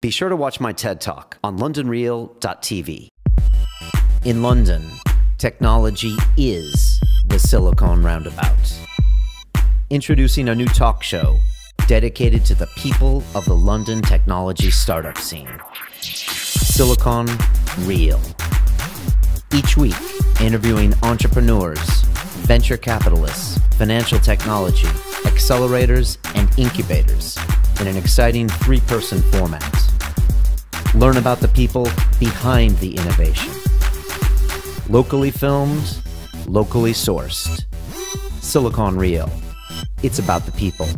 Be sure to watch my TED Talk on londonreal.tv. In London, technology is the Silicon Roundabout. Introducing a new talk show dedicated to the people of the London technology startup scene. Silicon Real. Each week, interviewing entrepreneurs, venture capitalists, financial technology, accelerators, and incubators in an exciting three-person format. Learn about the people behind the innovation. Locally filmed, locally sourced. Silicon Real. It's about the people.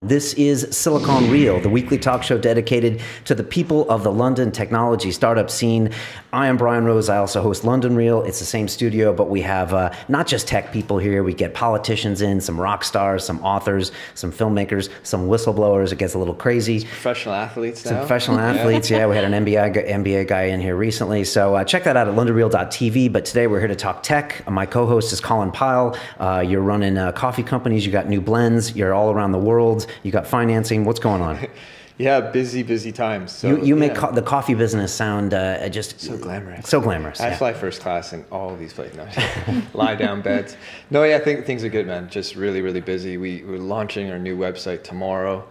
This is Silicon Real, the weekly talk show dedicated to the people of the London technology startup scene. I am Brian Rose. I also host London Real. It's the same studio, but we have not just tech people here. We get politicians in, some rock stars, some authors, some filmmakers, some whistleblowers. It gets a little crazy. Some professional athletes now. Some professional athletes, yeah. We had an NBA guy in here recently. So check that out at londonreal.tv. But today we're here to talk tech. My co-host is Colin Pyle. You're running coffee companies. You got new blends. You're all around the world. You got financing. What's going on? Yeah, busy times. So, you make the coffee business sound just so glamorous. So glamorous. I fly first class in all of these places. No, lie down beds. No, yeah, I think things are good, man. Just really busy. We're launching our new website tomorrow.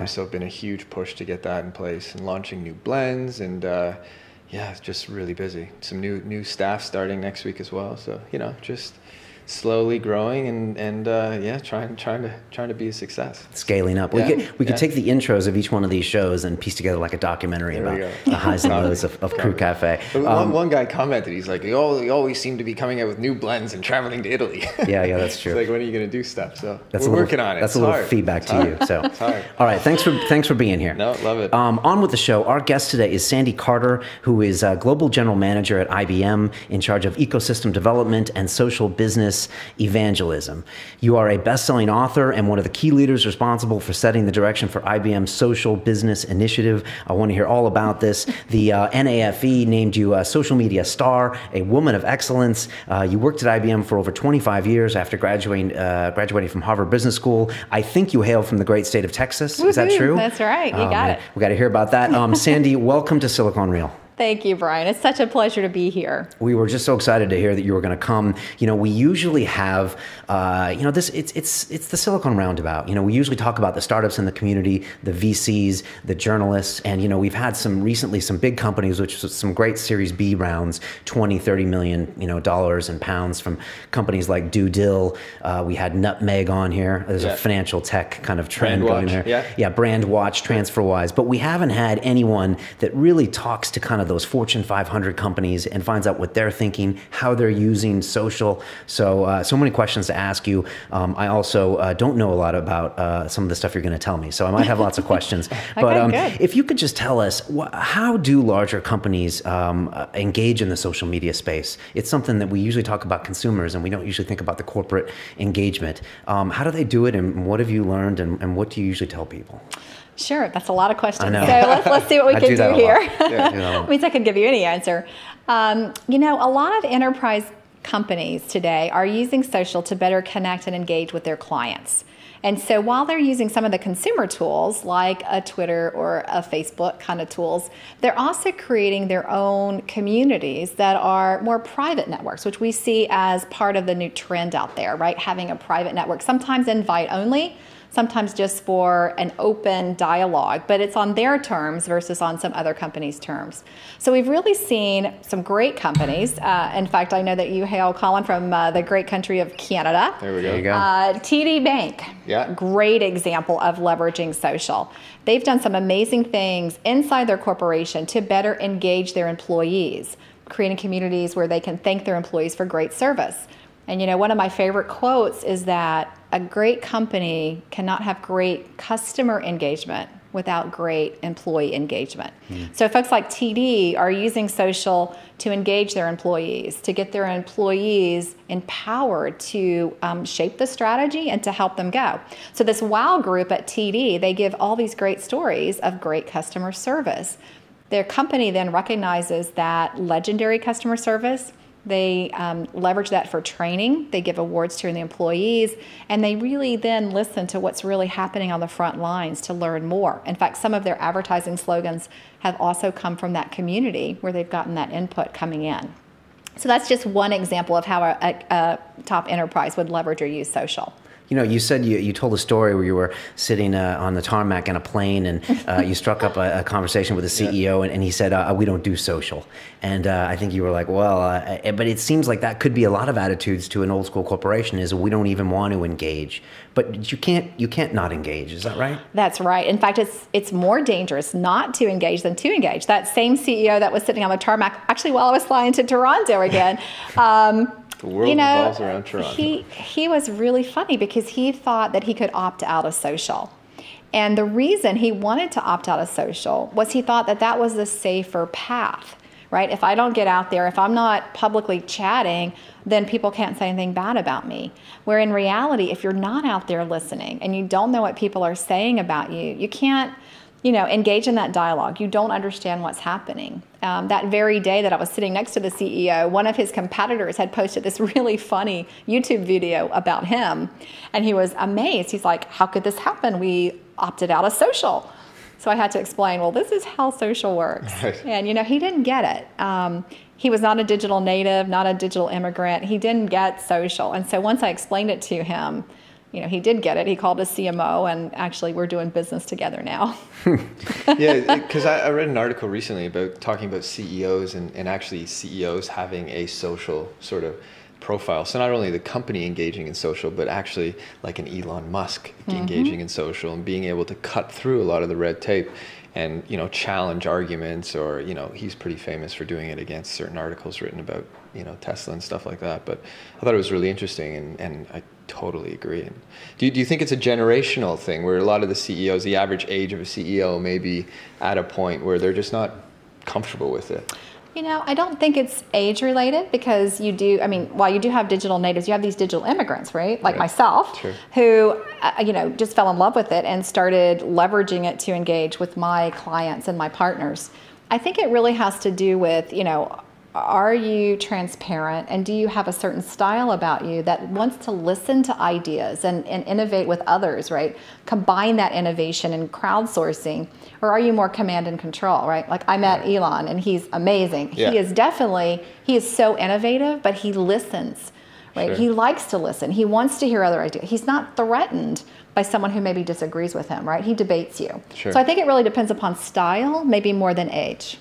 So it's been a huge push to get that in place and launching new blends and yeah, it's just really busy. Some new staff starting next week as well. So just slowly growing and yeah, trying to be a success. Scaling up. We could take the intros of each one of these shows and piece together like a documentary about the highs and lows of Crew Cafe. One guy commented, he's like, you always seem to be coming out with new blends and traveling to Italy. Yeah, that's true. It's like, when are you going to do stuff? So we're working on it. That's a little feedback to you. So it's hard. All right, thanks for being here. No, love it. On with the show. Our guest today is Sandy Carter, who is Global General Manager at IBM in charge of ecosystem development and social business Evangelism. You are a best-selling author and one of the key leaders responsible for setting the direction for IBM's social business initiative. I want to hear all about this. The NAFE named you a social media star, a woman of excellence. You worked at IBM for over 25 years after graduating from Harvard Business School. I think you hail from the great state of Texas. Is that true? That's right. You got it. We got to hear about that. Sandy, welcome to Silicon Real. Thank you, Brian. It's such a pleasure to be here. We were just so excited to hear that you were going to come. We usually have, it's the Silicon Roundabout. We usually talk about the startups in the community, the VCs, the journalists, and, we've had recently some big companies, which was some great Series B rounds, 20, 30 million, dollars and pounds from companies like Dill. We had Nutmeg on here. There's a financial tech kind of trend going there. Yeah, BrandWatch, TransferWise. But we haven't had anyone that really talks to kind of those Fortune 500 companies and finds out what they're thinking, how they're using social. So many questions to ask you. I also don't know a lot about some of the stuff you're going to tell me, so I might have lots of questions. But if you could just tell us, how do larger companies engage in the social media space? It's something that we usually talk about consumers, and we don't usually think about the corporate engagement. How do they do it, and what have you learned, and what do you usually tell people? Sure, that's a lot of questions. So let's see what we can do here. It means I can give you any answer. A lot of enterprise companies today are using social to better connect and engage with their clients. And so while they're using some of the consumer tools like a Twitter or a Facebook kind of tools, they're also creating their own communities that are more private networks, which we see as part of the new trend out there, right? Having a private network, sometimes invite only, sometimes just for an open dialogue, but it's on their terms versus on some other companies' terms. So we've really seen some great companies. In fact, I know that you hail, Colin, from the great country of Canada. There we go. There you go. TD Bank, great example of leveraging social. They've done some amazing things inside their corporation to better engage their employees, creating communities where they can thank their employees for great service. And one of my favorite quotes is that a great company cannot have great customer engagement without great employee engagement. So folks like TD are using social to engage their employees, to get their employees empowered to shape the strategy and to help them go. So this WOW group at TD, they give all these great stories of great customer service. Their company then recognizes that legendary customer service They leverage that for training. They give awards to the employees, and they really then listen to what's really happening on the front lines to learn more. In fact, some of their advertising slogans have also come from that community where they've gotten that input coming in. So that's just one example of how a top enterprise would leverage or use social. You know, you said you told a story where you were sitting on the tarmac in a plane, and you struck up a conversation with the CEO, and he said, we don't do social. And I think you were like, well, but it seems like that could be a lot of attitudes to an old school corporation, is we don't even want to engage. But you can't not engage. Is that right? That's right. In fact, it's more dangerous not to engage than to engage. That same CEO that was sitting on the tarmac, actually while I was flying to Toronto again, the world revolves around Toronto. He was really funny because he thought that he could opt out of social. And the reason he wanted to opt out of social was he thought that that was the safer path, right? If I don't get out there, if I'm not publicly chatting, then people can't say anything bad about me. Where in reality, if you're not out there listening and you don't know what people are saying about you, you can't engage in that dialogue. You don't understand what's happening. That very day that I was sitting next to the CEO, one of his competitors had posted this really funny YouTube video about him, and he was amazed. He's like, how could this happen? We opted out of social. So I had to explain, well, this is how social works. Right. And, he didn't get it. He was not a digital native, not a digital immigrant. He didn't get social. And so once I explained it to him, he did get it. He called his CMO, and actually we're doing business together now. Yeah, because I read an article recently talking about CEOs and actually CEOs having a social sort of profile. So not only the company engaging in social, but actually like an Elon Musk engaging in social and being able to cut through a lot of the red tape and, challenge arguments, or, he's pretty famous for doing it against certain articles written about, Tesla and stuff like that. But I thought it was really interesting, and I totally agree. And do you think it's a generational thing where a lot of the CEOs, the average age of a CEO may be at a point where they're just not comfortable with it? I don't think it's age related, because while you do have digital natives, you have these digital immigrants, right? Like myself, sure, who, just fell in love with it and started leveraging it to engage with my clients and my partners. I think it really has to do with, are you transparent, and do you have a certain style about you that wants to listen to ideas and innovate with others, right? Combine that innovation and crowdsourcing, or are you more command and control, right? Like I met Elon, and he's amazing. Yeah. He is so innovative, but he listens, right? Sure. He likes to listen. He wants to hear other ideas. He's not threatened by someone who maybe disagrees with him, right? He debates you. Sure. So I think it really depends upon style, maybe more than age.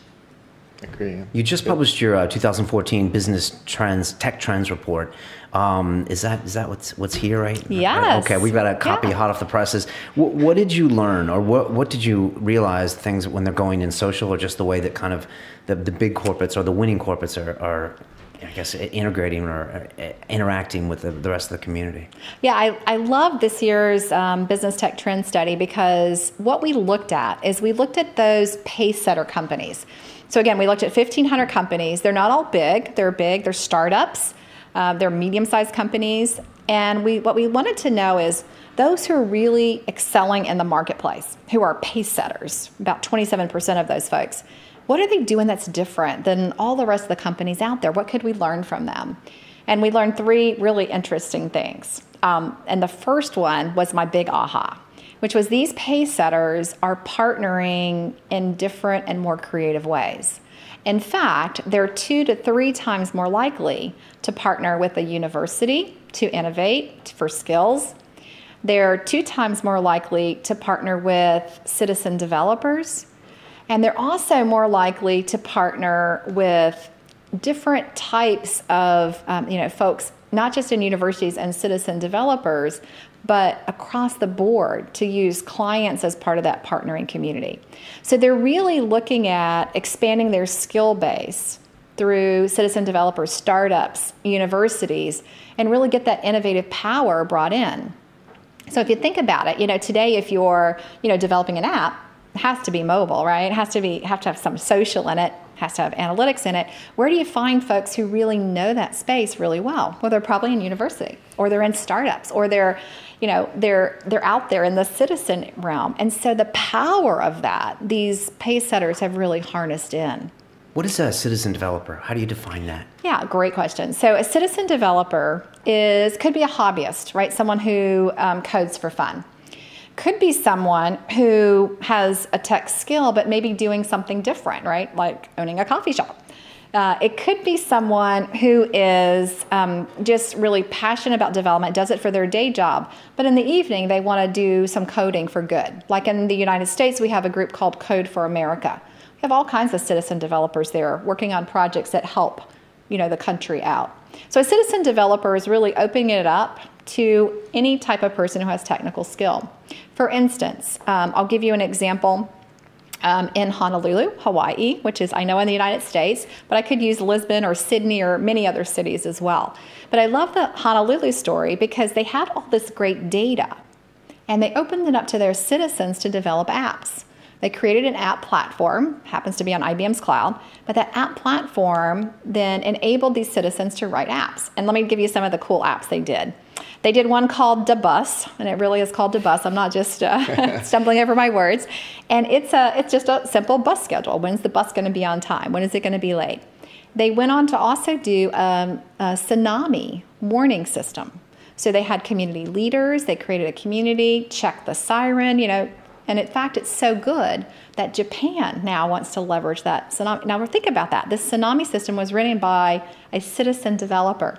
Agree. You just published your 2014 Tech Trends report. Is that what's here, right? Yes. Okay, we've got a copy hot off the presses. What did you learn, or what did you realize things when they're going in social, or just the way that kind of the big corporates or the winning corporates are I guess, integrating or interacting with the rest of the community? Yeah, I love this year's Business Tech Trend study, because what we looked at is we looked at those pace setter companies. So again, we looked at 1,500 companies. They're not all big. They're startups. They're medium-sized companies. And what we wanted to know is those who are really excelling in the marketplace, who are pace setters, about 27% of those folks, what are they doing that's different than all the rest of the companies out there? What could we learn from them? And we learned 3 really interesting things. And the first one was my big aha, which was these pace setters are partnering in different and more creative ways. In fact, they're 2 to 3 times more likely to partner with a university to innovate for skills. They're 2 times more likely to partner with citizen developers. And they're also more likely to partner with different types of folks, not just in universities and citizen developers, but across the board, to use clients as part of that partnering community. So they're really looking at expanding their skill base through citizen developers, startups, universities, and really get that innovative power brought in. So if you think about it, today if you're developing an app, it has to be mobile, right? It have to have some social in it, has to have analytics in it. Where do you find folks who really know that space really well? Well, they're probably in university, or they're in startups, or they're out there in the citizen realm. And so the power of that, these pace setters have really harnessed in. What is a citizen developer? How do you define that? Yeah, great question. So a citizen developer could be a hobbyist, right? Someone who codes for fun. Could be someone who has a tech skill, but maybe doing something different, right? Like owning a coffee shop. It could be someone who is just really passionate about development, does it for their day job, but in the evening they want to do some coding for good. Like in the United States, we have a group called Code for America. We have all kinds of citizen developers there working on projects that help, the country out. So a citizen developer is really opening it up to any type of person who has technical skill. For instance, I'll give you an example. In Honolulu, Hawaii, which is, I know, in the United States, but I could use Lisbon or Sydney or many other cities as well. But I love the Honolulu story because they had all this great data, and they opened it up to their citizens to develop apps. They created an app platform, happens to be on IBM's cloud, but that app platform then enabled these citizens to write apps. And let me give you some of the cool apps they did. They did one called Da Bus, and it really is called Da Bus. I'm not just stumbling over my words. And it's just a simple bus schedule. When's the bus going to be on time? When is it going to be late? They went on to also do a tsunami warning system. So they had community leaders. They created a community, checked the siren, And in fact, it's so good that Japan now wants to leverage that tsunami. Now, think about that. This tsunami system was written by a citizen developer.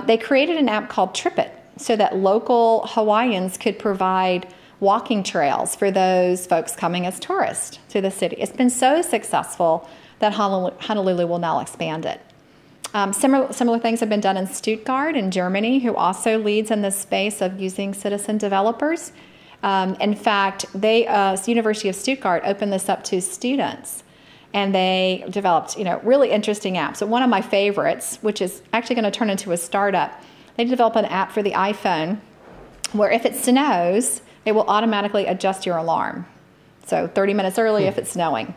They created an app called TripIt so that local Hawaiians could provide walking trails for those folks coming as tourists to the city. It's been so successful that Honolulu will now expand it. Similar things have been done in Stuttgart in Germany, who also leads in this space of using citizen developers. In fact, University of Stuttgart opened this up to students, and they developed, really interesting apps. So one of my favorites, which is actually going to turn into a startup, they developed an app for the iPhone where if it snows, it will automatically adjust your alarm. So 30 minutes early if it's snowing.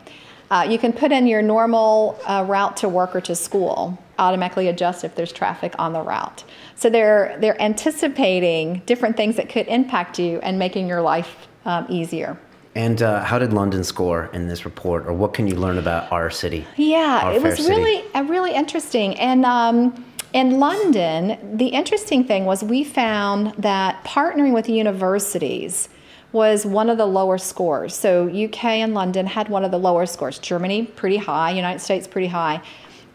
You can put in your normal route to work or to school, automatically adjust if there's traffic on the route. So they're anticipating different things that could impact you and making your life easier. And how did London score in this report, or what can you learn about our city? Yeah, it was really interesting. And in London, the interesting thing was we found that partnering with universities was one of the lower scores. So UK and London had one of the lower scores. Germany, pretty high. United States, pretty high.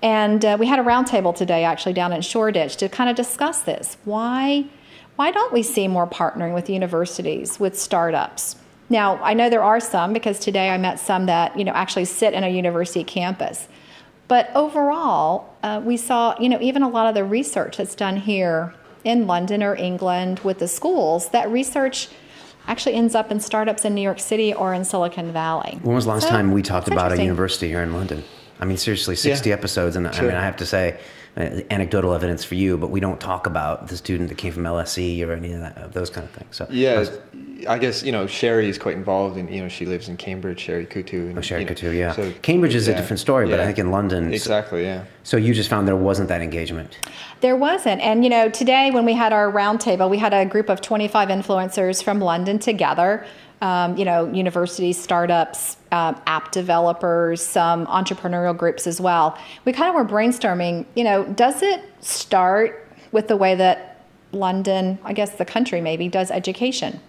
And we had a roundtable today, actually, down in Shoreditch to kind of discuss this. Why don't we see more partnering with universities, with startups? Now, I know there are some, because today I met some that, actually sit in a university campus. But overall, we saw, even a lot of the research that's done here in London or England with the schools, that research actually ends up in startups in New York City or in Silicon Valley. When was the last time we talked about a university here in London? I mean, seriously, 60 episodes, and sure. I have to say, anecdotal evidence for you, but we don't talk about the student that came from LSE or any of those kind of things. So yeah, I guess Sherry is quite involved in she lives in Cambridge, Sherry Kutu. And, Sherry Kutu, yeah. So, Cambridge is a different story, but I think in London, exactly, yeah. So you just found there wasn't that engagement. There wasn't, and today when we had our roundtable, we had a group of 25 influencers from London together. Universities, startups, app developers, some entrepreneurial groups as well. We kind of were brainstorming, does it start with the way that London, I guess the country maybe, does education?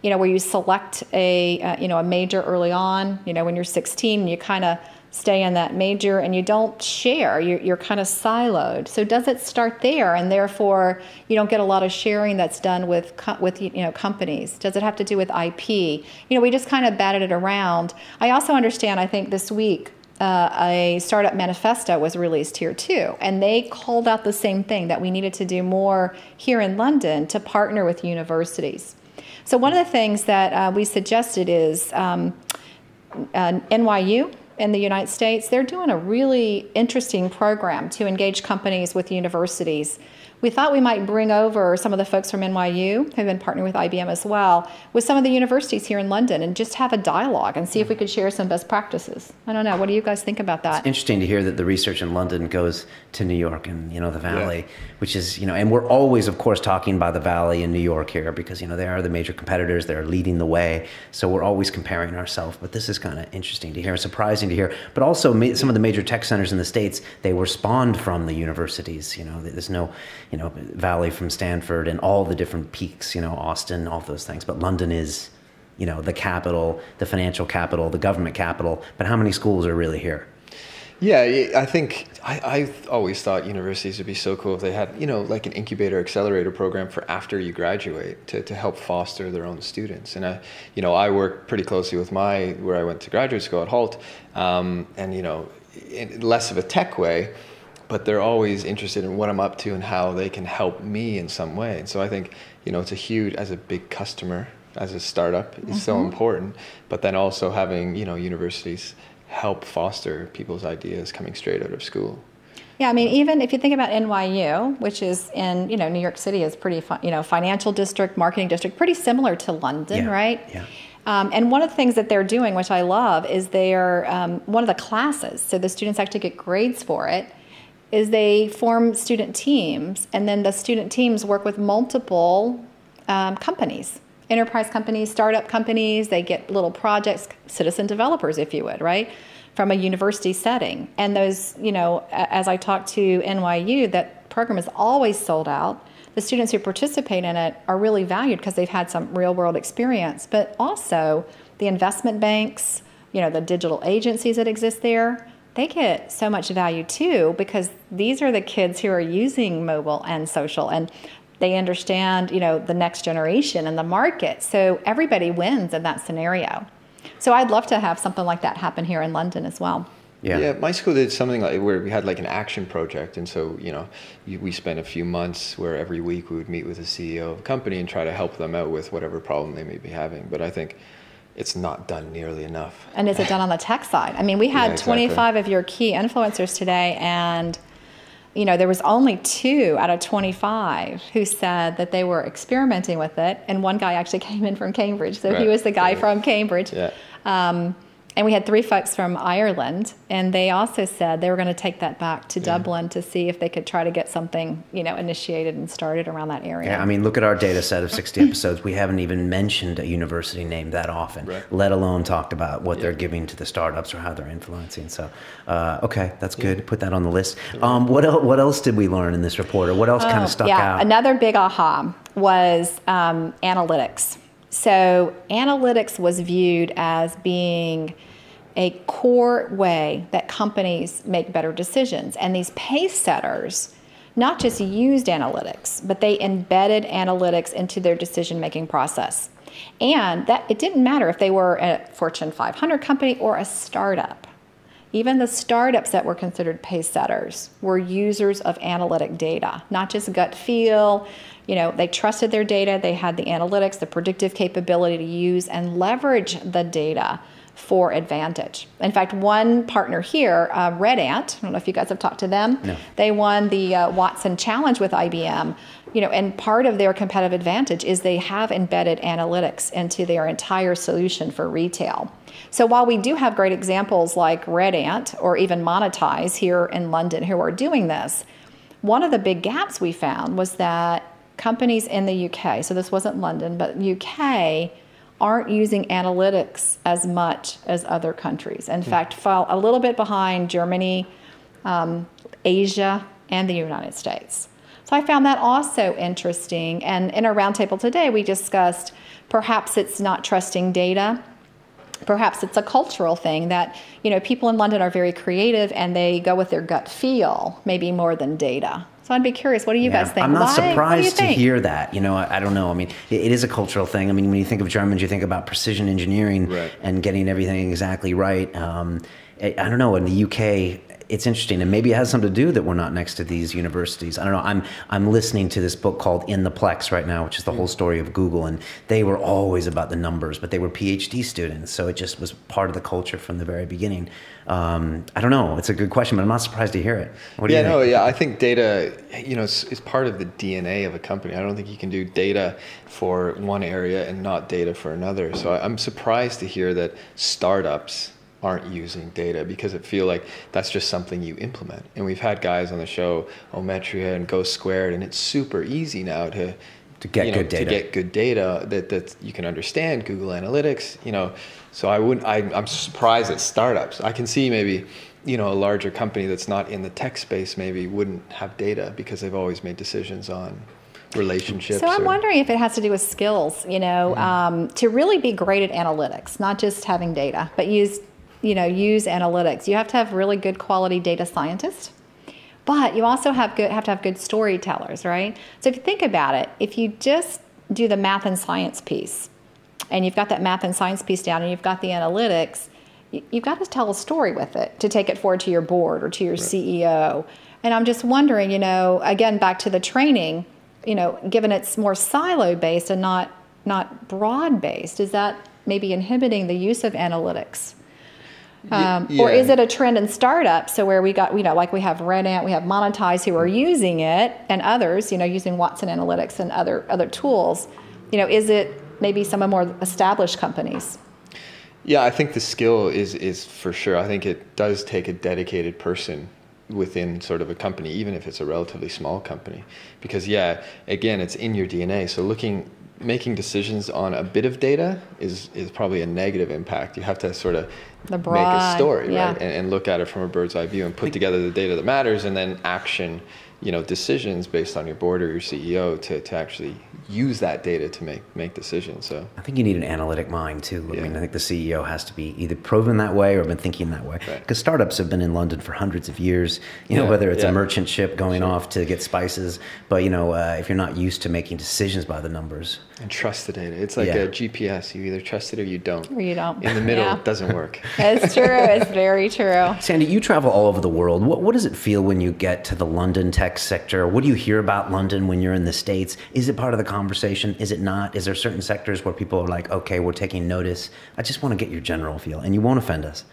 Where you select a major early on, when you're 16, you kind of stay in that major and you don't share, you're kind of siloed. So does it start there, and therefore you don't get a lot of sharing that's done with companies? Does it have to do with IP? We just kind of batted it around. I also understand, I think this week, a startup manifesto was released here too, and they called out the same thing, that we needed to do more here in London to partner with universities. So one of the things that we suggested is NYU in the United States, they're doing a really interesting program to engage companies with universities, we thought we might bring over some of the folks from NYU, who've been partnering with IBM as well, with some of the universities here in London and just have a dialogue and see if we could share some best practices. I don't know. What do you guys think about that? It's interesting to hear that the research in London goes to New York and, the Valley, which is, and we're always, of course, talking about the Valley and New York here because, they are the major competitors. They're leading the way. So we're always comparing ourselves. But this is kind of interesting to hear, surprising to hear. But also some of the major tech centers in the States, they were spawned from the universities. There's no, Valley from Stanford and all the different peaks, Austin, all those things. But London is, the capital, the financial capital, the government capital. But how many schools are really here? Yeah, I think I always thought universities would be so cool if they had, like an incubator accelerator program for after you graduate to help foster their own students. And I work pretty closely with where I went to graduate school at Holt, and in less of a tech way, but they're always interested in what I'm up to and how they can help me in some way. And so I think, it's a huge, as a big customer, as a startup, is so important. But then also having, universities help foster people's ideas coming straight out of school. Yeah, I mean, even if you think about NYU, which is in, New York City is pretty, financial district, marketing district, pretty similar to London, right? Yeah. And one of the things that they're doing, which I love, is they're, one of the classes, so the students actually get grades for it, is they form student teams, and then the student teams work with multiple companies, enterprise companies, startup companies. They get little projects, citizen developers, if you would, right, from a university setting. And those, as I talked to NYU, that program is always sold out. The students who participate in it are really valued because they've had some real world experience, but also the investment banks, the digital agencies that exist there, they get so much value too, because these are the kids who are using mobile and social, and they understand, the next generation and the market. So everybody wins in that scenario. So I'd love to have something like that happen here in London as well. Yeah, my school did something like where we had like an action project, and so we spent a few months where every week we would meet with the CEO of a company and try to help them out with whatever problem they may be having. But I think it's not done nearly enough. And is it done on the tech side? I mean, we had 25 of your key influencers today, and there was only 2 out of 25 who said that they were experimenting with it, and one guy actually came in from Cambridge, so he was the guy from Cambridge. Yeah. And we had 3 folks from Ireland, and they also said they were going to take that back to Dublin to see if they could try to get something, initiated and started around that area. Yeah, I mean, look at our data set of 60 episodes. We haven't even mentioned a university name that often, let alone talked about what they're giving to the startups or how they're influencing. So, okay, that's good. Put that on the list. What else did we learn in this report, or what else kind of stuck out? Another big aha was analytics. So analytics was viewed as being a core way that companies make better decisions. And these pace setters not just used analytics, but they embedded analytics into their decision-making process. And that it didn't matter if they were a Fortune 500 company or a startup. Even the startups that were considered pace setters were users of analytic data, not just gut feel. They trusted their data. They had the analytics, the predictive capability to use and leverage the data for advantage. In fact, one partner here, Red Ant, I don't know if you guys have talked to them. No. They won the Watson Challenge with IBM. And part of their competitive advantage is they have embedded analytics into their entire solution for retail. So while we do have great examples like Red Ant or even Monetize here in London who are doing this, one of the big gaps we found was that companies in the UK, so this wasn't London, but UK, aren't using analytics as much as other countries. In fact, fell a little bit behind Germany, Asia, and the United States. So I found that also interesting. And in our roundtable today, we discussed perhaps it's not trusting data. Perhaps it's a cultural thing that, people in London are very creative and they go with their gut feel, maybe more than data. So I'd be curious, what do you guys think? I'm not surprised to hear that. I don't know. I mean, it is a cultural thing. I mean, when you think of Germans, you think about precision engineering and getting everything exactly right. I don't know. In the UK, it's interesting, and maybe it has something to do that we're not next to these universities. I don't know. I'm listening to this book called In the Plex right now, which is the whole story of Google, and they were always about the numbers, but they were PhD students, so it just was part of the culture from the very beginning. I don't know. It's a good question, but I'm not surprised to hear it. What do you think? I think data, is part of the DNA of a company. I don't think you can do data for one area and not data for another. So I'm surprised to hear that startups aren't using data, because it feel like that's just something you implement. And we've had guys on the show, Ometria and Go Squared, and it's super easy now to get good data. To get good data that you can understand, Google Analytics, So I'm surprised at startups. I can see maybe, a larger company that's not in the tech space maybe wouldn't have data because they've always made decisions on relationships. So I'm wondering if it has to do with skills, to really be great at analytics, not just having data, but use analytics. You have to have really good quality data scientists, but you also have to have good storytellers, right? So if you think about it, if you just do the math and science piece, and you've got that math and science piece down, and you've got the analytics, you've got to tell a story with it to take it forward to your board or to your CEO. And I'm just wondering, again, back to the training, given it's more silo-based and not broad-based, is that maybe inhibiting the use of analytics? Or is it a trend in startups? So where we got, like we have Red Ant, we have Monetize who are using it, and others, using Watson Analytics and other tools. Is it maybe some of more established companies? Yeah, I think the skill is for sure. I think it does take a dedicated person within sort of a company, even if it's a relatively small company, because again, it's in your DNA. So making decisions on a bit of data is probably a negative impact. You have to sort of make a story, right? And look at it from a bird's eye view and put together the data that matters, and then action, decisions based on your board or your CEO to actually use that data to make decisions. So I think you need an analytic mind too. I mean, I think the CEO has to be either proven that way or been thinking that way. Because startups have been in London for hundreds of years, whether it's a merchant ship going off to get spices, but if you're not used to making decisions by the numbers. And trust the data. It's like a GPS. You either trust it or you don't. Or you don't. In the middle, it doesn't work. It's true. It's very true. Sandy, you travel all over the world. What does it feel when you get to the London tech sector? What do you hear about London when you're in the States? Is it part of the conversation? Is it not? Is there certain sectors where people are like, okay, we're taking notice? I just want to get your general feel, and you won't offend us.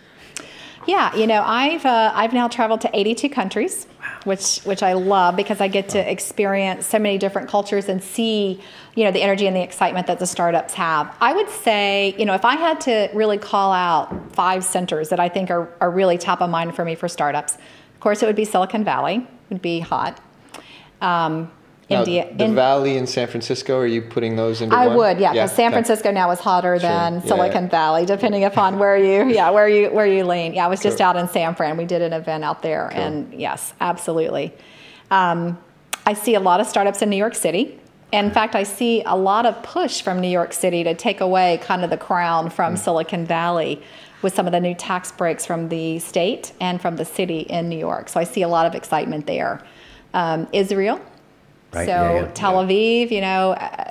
Yeah, I've now traveled to 82 countries, which I love because I get to experience so many different cultures and see, the energy and the excitement that the startups have. I would say, if I had to really call out 5 centers that I think are really top of mind for me for startups, of course, it would be Silicon Valley. It would be hot. India. The Valley in San Francisco, are you putting those into one? I would, because San Francisco now is hotter than Silicon Valley, depending upon where you lean. Yeah, I was just out in San Fran. We did an event out there, and yes, absolutely. I see a lot of startups in New York City. In fact, I see a lot of push from New York City to take away kind of the crown from Silicon Valley with some of the new tax breaks from the state and from the city in New York. So I see a lot of excitement there. Israel. Right. So Tel Aviv,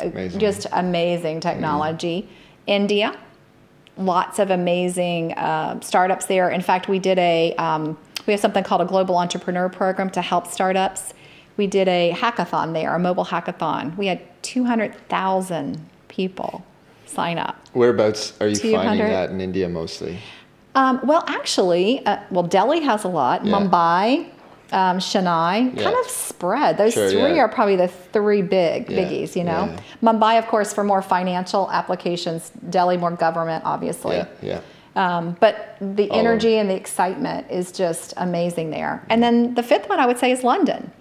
amazing. Just amazing technology. India, lots of amazing startups there. In fact, we did we have something called a Global Entrepreneur Program to help startups. We did a hackathon there, a mobile hackathon. We had 200,000 people sign up. Whereabouts are you finding that in India mostly? Well, actually, Delhi has a lot. Mumbai. Chennai, kind of spread. Those three are probably the 3 biggies, Mumbai, of course, for more financial applications. Delhi, more government, obviously. But the energy and the excitement is just amazing there. And then the 5th one I would say is London.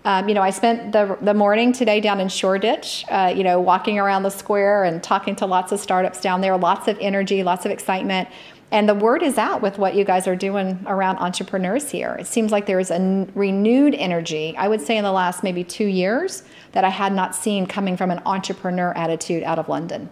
I spent the morning today down in Shoreditch, walking around the square and talking to lots of startups down there, lots of energy, lots of excitement. And the word is out with what you guys are doing around entrepreneurs here. It seems like there is a renewed energy, I would say in the last maybe 2 years, that I had not seen coming from an entrepreneur attitude out of London.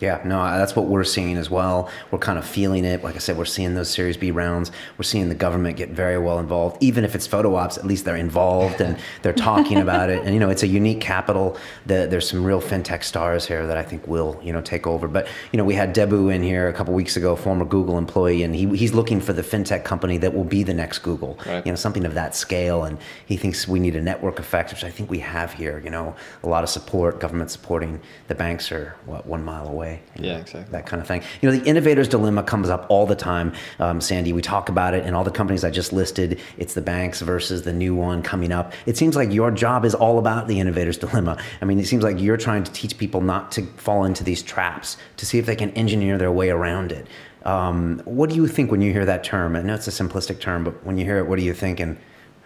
Yeah, no, that's what we're seeing as well. We're kind of feeling it. Like I said, we're seeing those Series B rounds. We're seeing the government get very well involved. Even if it's photo ops, at least they're involved and they're talking about it. And, you know, it's a unique capital. There's some real fintech stars here that I think will, you know, take over. But, you know, we had Debu in here a couple weeks ago, former Google employee, and he's looking for the fintech company that will be the next Google, right. You know, something of that scale. And he thinks we need a network effect, which I think we have here. You know, a lot of support, government supporting. The banks are, 1 mile away. Yeah, exactly. That kind of thing. You know, the innovator's dilemma comes up all the time, Sandy. We talk about it, and all the companies I just listed, it's the banks versus the new one coming up. It seems like your job is all about the innovator's dilemma. I mean, it seems like you're trying to teach people not to fall into these traps, to see if they can engineer their way around it. What do you think when you hear that term? I know it's a simplistic term, but when you hear it, what do you think? And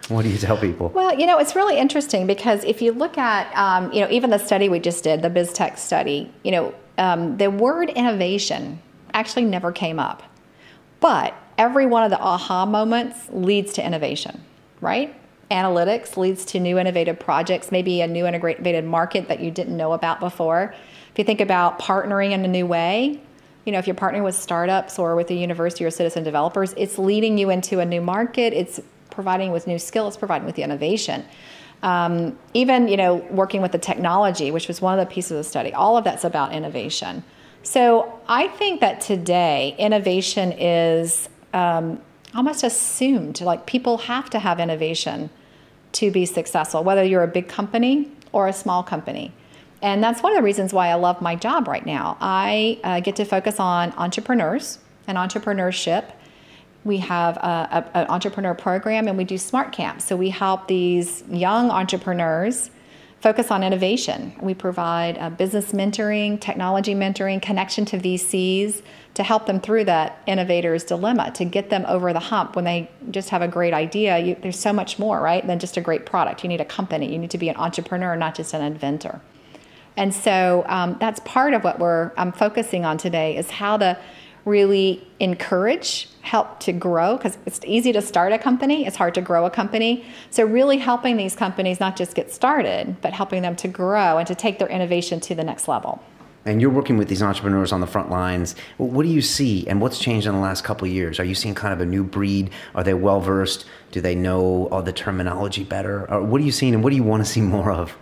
what do you tell people? Well, you know, it's really interesting because if you look at, you know, even the study we just did, the BizTech study, you know, the word innovation actually never came up. But every one of the aha moments leads to innovation, right? Analytics leads to new innovative projects, maybe a new innovative market that you didn't know about before. If you think about partnering in a new way, you know, if you're partnering with startups or with a university or citizen developers, it's leading you into a new market. It's providing with new skills, providing with the innovation. Even, you know, working with the technology, which was one of the pieces of the study, all of that's about innovation. So I think that today innovation is almost assumed, like people have to have innovation to be successful, whether you're a big company or a small company. And that's one of the reasons why I love my job right now. I get to focus on entrepreneurs and entrepreneurship. We have an entrepreneur program, and we do smart camps. So we help these young entrepreneurs focus on innovation. We provide business mentoring, technology mentoring, connection to VCs to help them through that innovator's dilemma, to get them over the hump when they just have a great idea. There's so much more, right, than just a great product. You need a company. You need to be an entrepreneur, not just an inventor. And so that's part of what I'm focusing on today, is how to really encourage, help to grow, because it's easy to start a company, it's hard to grow a company. So really helping these companies not just get started, but helping them to grow and to take their innovation to the next level. And you're working with these entrepreneurs on the front lines. What do you see, and what's changed in the last couple of years? Are you seeing kind of a new breed? Are they well-versed? Do they know all the terminology better? Or what are you seeing, and what do you want to see more of?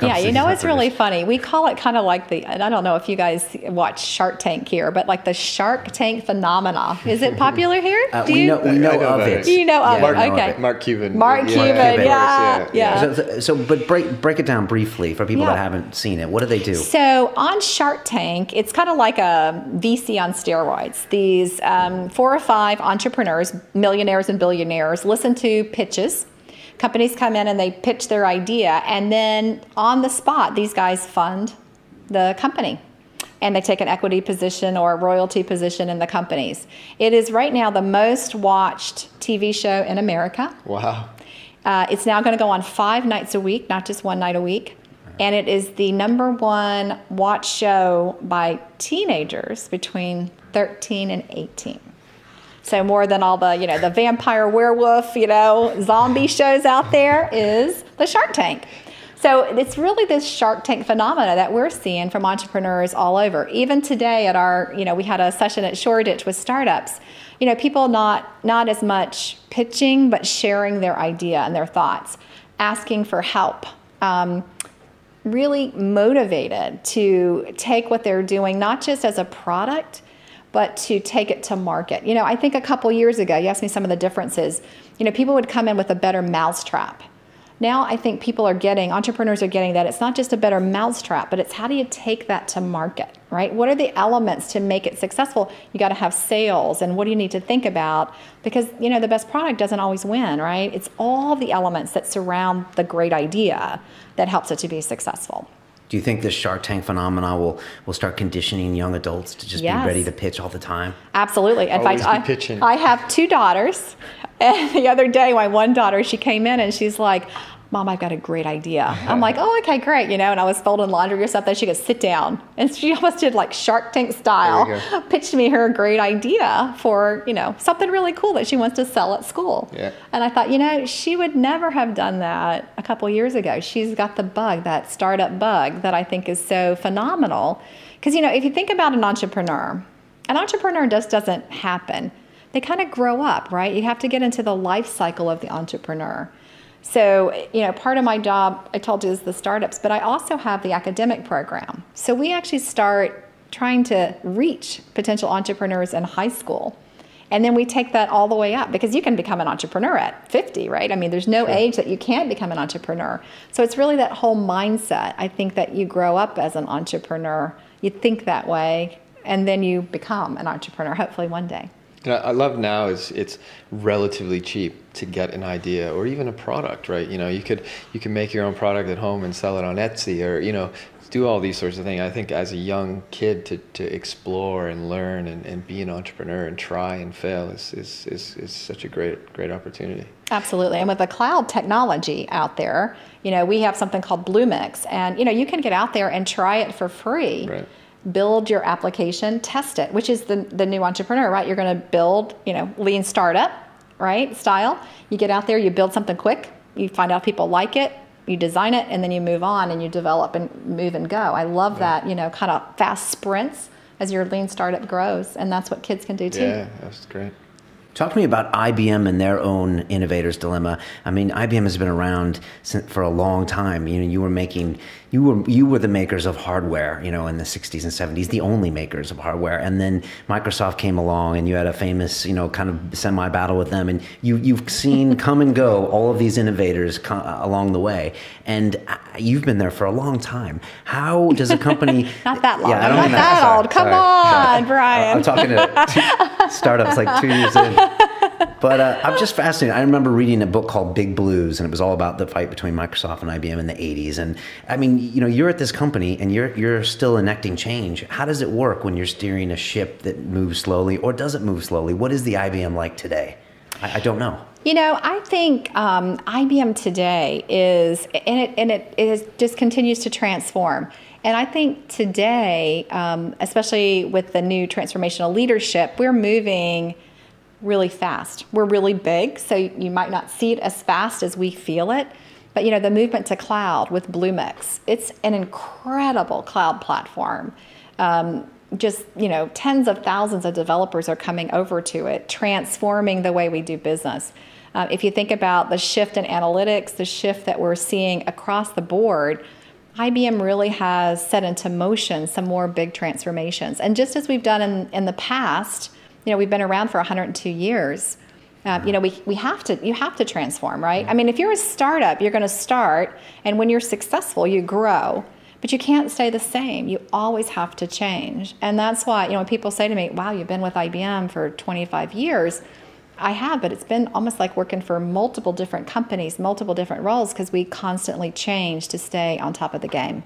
Yeah, you know, it's really funny. We call it kind of like and I don't know if you guys watch Shark Tank here, but like the Shark Tank phenomena. Is it popular here? We know of it. You know of it, okay. Mark Cuban. Mark Cuban, yeah. So, but break it down briefly for people that haven't seen it. What do they do? So on Shark Tank, it's kind of like a VC on steroids. These 4 or 5 entrepreneurs, millionaires and billionaires, listen to pitches. Companies come in and they pitch their idea, and then on the spot, these guys fund the company. And they take an equity position or a royalty position in the companies. It is right now the most watched TV show in America. Wow. It's now going to go on 5 nights a week, not just 1 night a week. And it is the #1 watch show by teenagers between 13 and 18. So more than all the, you know, the vampire, werewolf, you know, zombie shows out there is the Shark Tank. So it's really this Shark Tank phenomena that we're seeing from entrepreneurs all over. Even today at our, you know, we had a session at Shoreditch with startups. You know, people not as much pitching, but sharing their idea and their thoughts, asking for help. Really motivated to take what they're doing, not just as a product, but to take it to market. You know, I think a couple years ago, you asked me some of the differences, you know, people would come in with a better mousetrap. Now I think entrepreneurs are getting that it's not just a better mousetrap, but it's how do you take that to market, right? What are the elements to make it successful? You got to have sales, and what do you need to think about? Because, you know, the best product doesn't always win, right? It's all the elements that surround the great idea that helps it to be successful. Do you think this Shark Tank phenomena will start conditioning young adults to just be ready to pitch all the time? Absolutely. In fact, I have 2 daughters. And the other day, my one daughter, she came in and she's like, Mom, I've got a great idea. I'm like, oh, okay, great. And I was folding laundry or something. She goes, sit down. And she almost did like Shark Tank style, pitched me her great idea for, something really cool that she wants to sell at school. Yeah. And I thought, she would never have done that a couple years ago. She's got the bug, that startup bug that I think is so phenomenal. Because, if you think about an entrepreneur just doesn't happen. They kind of grow up, right? You have to get into the life cycle of the entrepreneur. So, part of my job, I told you, is the startups, but I also have the academic program. So we actually start trying to reach potential entrepreneurs in high school. And then we take that all the way up, because you can become an entrepreneur at 50, right? I mean, there's no age that you can't become an entrepreneur. So it's really that whole mindset. I think that you grow up as an entrepreneur, you think that way, and then you become an entrepreneur, hopefully one day. I love now is it's relatively cheap to get an idea or even a product, right? You can make your own product at home and sell it on Etsy, or do all these sorts of things. I think as a young kid to explore and learn and be an entrepreneur and try and fail is such a great opportunity. Absolutely. And with the cloud technology out there, we have something called Bluemix, and you can get out there and try it for free. Right. Build your application, test it, which is the new entrepreneur, right? You're going to build, lean startup, right, style. You get out there, you build something quick, you find out people like it, you design it, and then you move on and you develop and move and go. I love that, kind of fast sprints as your lean startup grows, and that's what kids can do too. Yeah, that's great. Talk to me about IBM and their own innovator's dilemma. I mean, IBM has been around for a long time. You were the makers of hardware, in the 60s and 70s, the only makers of hardware. And then Microsoft came along, and you had a famous, kind of semi-battle with them. And you've seen come and go all of these innovators along the way. And you've been there for a long time. How does a company... Not that long. Yeah, not that old. Come on, Brian. I'm talking to startups like 2 years in. But I'm just fascinated. I remember reading a book called Big Blues, and it was all about the fight between Microsoft and IBM in the 80s. And I mean, you're at this company and you're still enacting change. How does it work when you're steering a ship that moves slowly, or does it move slowly? What is the IBM like today? I don't know. I think IBM today is, and it just continues to transform. And I think today, especially with the new transformational leadership, we're moving really fast. We're really big, so you might not see it as fast as we feel it. But the movement to cloud with Bluemix, it's an incredible cloud platform. Tens of thousands of developers are coming over to it, transforming the way we do business. If you think about the shift in analytics, the shift that we're seeing across the board, IBM really has set into motion some more big transformations. And just as we've done in the past, we've been around for 102 years. You have to transform, right? I mean, if you're a startup, you're going to start, and when you're successful, you grow. But you can't stay the same. You always have to change. And that's why, when people say to me, wow, you've been with IBM for 25 years, I have, but it's been almost like working for multiple different companies, multiple different roles, because we constantly change to stay on top of the game.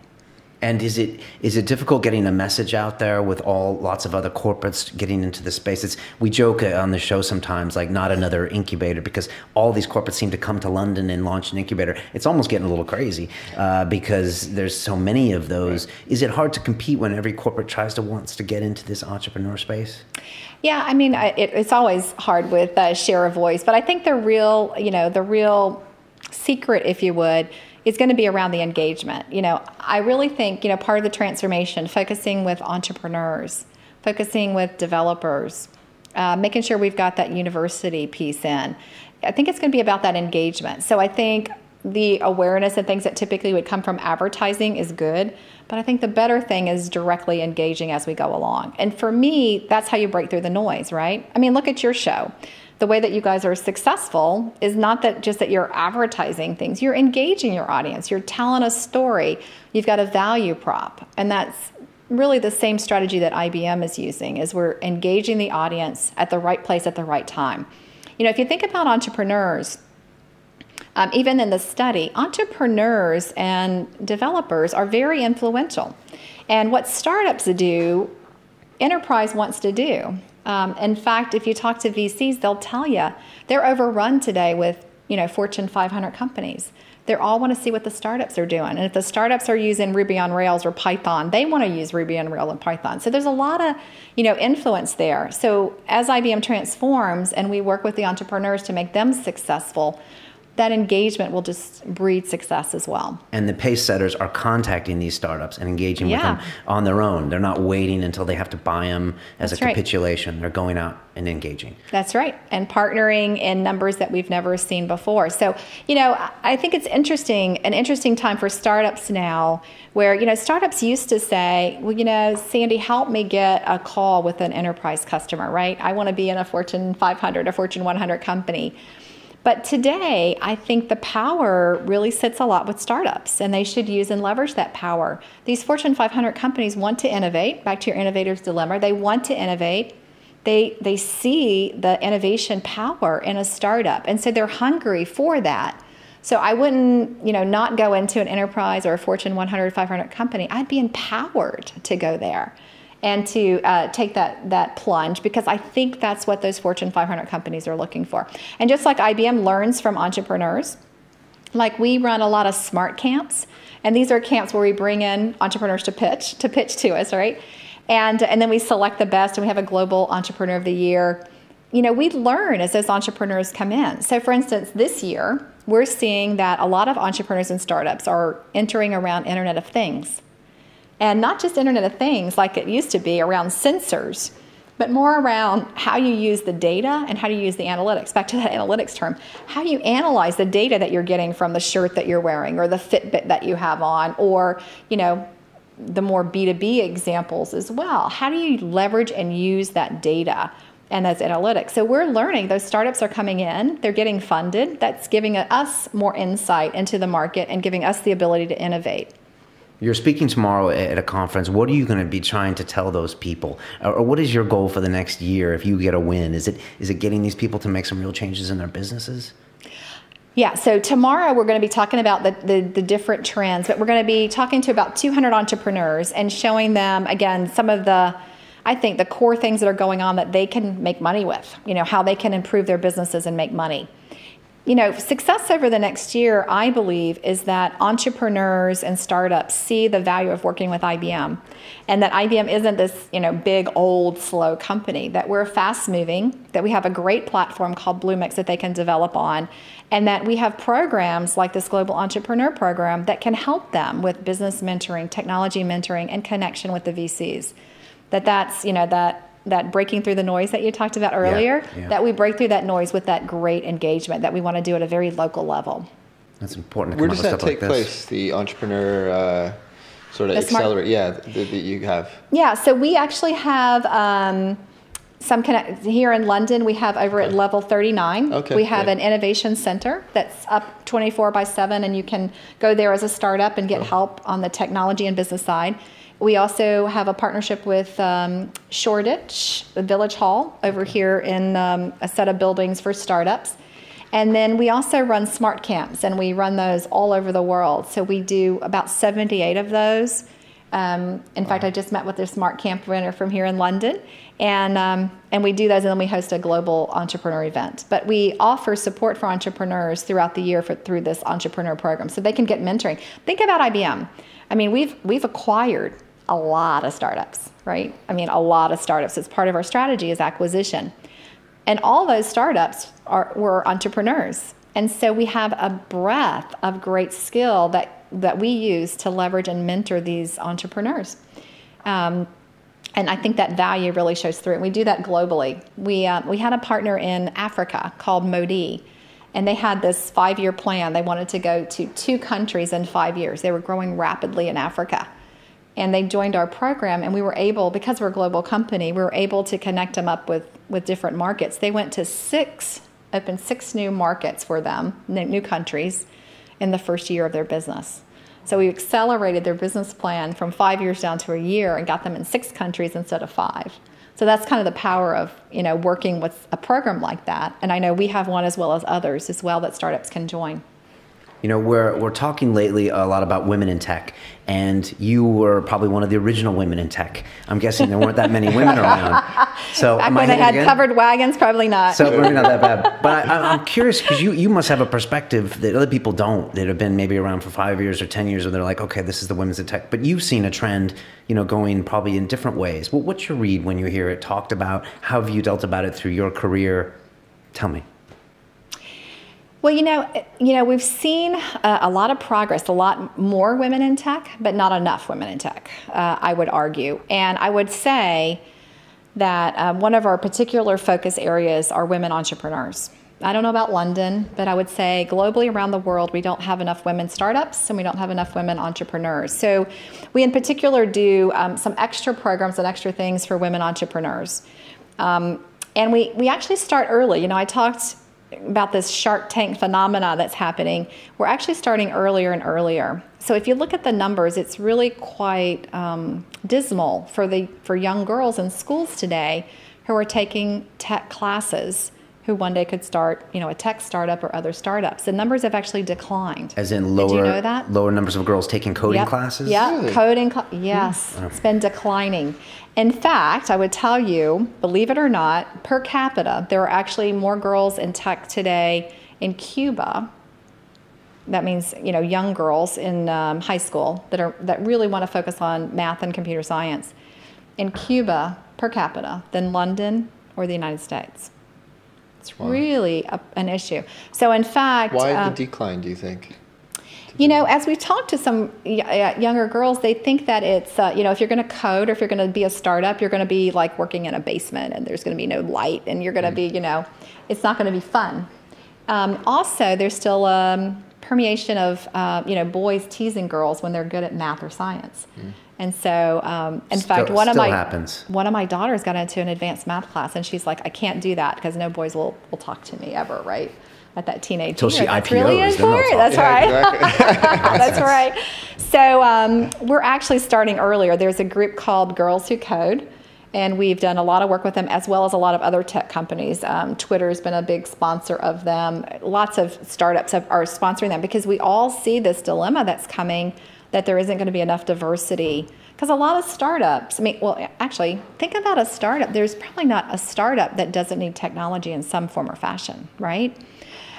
And is it difficult getting a message out there with lots of other corporates getting into the space? We joke on the show sometimes, like, not another incubator, because all these corporates seem to come to London and launch an incubator. It's almost getting a little crazy because there's so many of those. Right. Is it hard to compete when every corporate wants to get into this entrepreneur space? Yeah, I mean, it's always hard with share of voice, but I think the real secret, if you would, is going to be around the engagement. I really think, part of the transformation, focusing with entrepreneurs, focusing with developers, making sure we've got that university piece in. I think it's going to be about that engagement. So I think the awareness and things that typically would come from advertising is good, but I think the better thing is directly engaging as we go along. And for me, that's how you break through the noise, right? I mean, look at your show. The way that you guys are successful is not just that you're advertising things. You're engaging your audience. You're telling a story. You've got a value prop. And that's really the same strategy that IBM is using, is we're engaging the audience at the right place at the right time. If you think about entrepreneurs, even in the study, entrepreneurs and developers are very influential. And what startups do, enterprise wants to do. In fact, if you talk to VCs, they'll tell you they're overrun today with, Fortune 500 companies. They all want to see what the startups are doing. And if the startups are using Ruby on Rails or Python, they want to use Ruby on Rails and Python. So there's a lot of, influence there. So as IBM transforms and we work with the entrepreneurs to make them successful, that engagement will just breed success as well. And the pace setters are contacting these startups and engaging with them on their own. They're not waiting until they have to buy them as a capitulation. They're going out and engaging. That's right. And partnering in numbers that we've never seen before. So, I think it's an interesting time for startups now where, startups used to say, well, Sandy, help me get a call with an enterprise customer, right? I want to be in a Fortune 500 or Fortune 100 company. But today, I think the power really sits a lot with startups, and they should use and leverage that power. These Fortune 500 companies want to innovate. Back to your innovator's dilemma, they want to innovate. They see the innovation power in a startup, and so they're hungry for that. So I wouldn't, not go into an enterprise or a Fortune 100, 500 company. I'd be empowered to go there and to take that plunge, because I think that's what those Fortune 500 companies are looking for. And just like IBM learns from entrepreneurs, like we run a lot of smart camps, and these are camps where we bring in entrepreneurs to pitch to us, right? And then we select the best, and we have a global entrepreneur of the year. We learn as those entrepreneurs come in. So for instance, this year, we're seeing that a lot of entrepreneurs and startups are entering around Internet of Things. And not just Internet of Things like it used to be around sensors, but more around how you use the data and how do you use the analytics. Back to that analytics term. How do you analyze the data that you're getting from the shirt that you're wearing or the Fitbit that you have on, or, the more B2B examples as well. How do you leverage and use that data and those analytics? So we're learning. Those startups are coming in. They're getting funded. That's giving us more insight into the market and giving us the ability to innovate. You're speaking tomorrow at a conference. What are you going to be trying to tell those people? Or what is your goal for the next year if you get a win? Is it getting these people to make some real changes in their businesses? Yeah, so tomorrow we're going to be talking about the different trends, but we're going to be talking to about 200 entrepreneurs and showing them, again, some of the core things that are going on that they can make money with, how they can improve their businesses and make money. Success over the next year, I believe, is that entrepreneurs and startups see the value of working with IBM, and that IBM isn't this, big, old, slow company, that we're fast moving, that we have a great platform called Bluemix that they can develop on, and that we have programs like this Global Entrepreneur Program that can help them with business mentoring, technology mentoring, and connection with the VCs. That's, that breaking through the noise that you talked about earlier, that we break through that noise with that great engagement that we want to do at a very local level. That's important to Where come does up with that stuff take like place, this. the entrepreneur sort of accelerate, that you have? Yeah, so we actually have here in London, we have over at level 39. We have an innovation center that's up 24/7, and you can go there as a startup and get help on the technology and business side. We also have a partnership with Shoreditch, the Village Hall, over here in a set of buildings for startups. And then we also run smart camps, and we run those all over the world. So we do about 78 of those. In fact, I just met with a smart camp runner from here in London, and we do those, and then we host a global entrepreneur event. But we offer support for entrepreneurs throughout the year through this entrepreneur program, so they can get mentoring. Think about IBM. I mean, we've acquired a lot of startups, right? I mean, a lot of startups. It's part of our strategy is acquisition. And all those startups were entrepreneurs. And so we have a breadth of great skill that we use to leverage and mentor these entrepreneurs. And I think that value really shows through. And we do that globally. We had a partner in Africa called Modi, and they had this 5-year plan. They wanted to go to 2 countries in 5 years. They were growing rapidly in Africa. And they joined our program, and we were able, because we're a global company, we were able to connect them up with different markets. They went to opened 6 new markets for them, new countries, in the first year of their business. So we accelerated their business plan from 5 years down to a year and got them in 6 countries instead of 5. So that's kind of the power of, working with a program like that. And I know we have one as well as others as well that startups can join. We're talking lately a lot about women in tech, and you were probably one of the original women in tech. I'm guessing there weren't that many women around. So back when they had covered wagons, probably not. So maybe not that bad. But I'm curious, because you must have a perspective that other people don't, that have been maybe around for 5 years or 10 years, and they're like, okay, this is the women's in tech. But you've seen a trend, going probably in different ways. Well, what's your read when you hear it talked about? How have you dealt about it through your career? Tell me. Well, we've seen a lot of progress, a lot more women in tech, but not enough women in tech, I would argue. And I would say that one of our particular focus areas are women entrepreneurs. I don't know about London, but I would say globally around the world, we don't have enough women startups and we don't have enough women entrepreneurs. So we in particular do some extra programs and extra things for women entrepreneurs. And we actually start early. I talked about this Shark Tank phenomena that's happening. We're actually starting earlier and earlier. So if you look at the numbers, it's really quite dismal for young girls in schools today who are taking tech classes, who one day could start, a tech startup or other startups. The numbers have actually declined. As in lower, did you know that? Lower numbers of girls taking coding classes? Yeah, really? Coding, yes, it's been declining. In fact, I would tell you, believe it or not, per capita, there are actually more girls in tech today in Cuba. That means, young girls in high school that really want to focus on math and computer science in Cuba per capita than London or the United States. It's really an issue. So in fact... Why the decline, do you think? As we've talked to some younger girls, they think that it's, if you're going to code or if you're going to be a startup, you're going to be like working in a basement and there's going to be no light and you're going to be, it's not going to be fun. Also, there's still permeation of, boys teasing girls when they're good at math or science. And so, in fact, one of my daughters got into an advanced math class and she's like, I can't do that because no boys will talk to me ever, right? At that teenage Until she That's IPOs, really important. That's right. Exactly. That's right. So we're actually starting earlier. There's a group called Girls Who Code, and we've done a lot of work with them as well as a lot of other tech companies. Twitter's been a big sponsor of them. Lots of startups are sponsoring them because we all see this dilemma that's coming, that there isn't going to be enough diversity. Because a lot of startups, actually, think about a startup. There's probably not a startup that doesn't need technology in some form or fashion, right?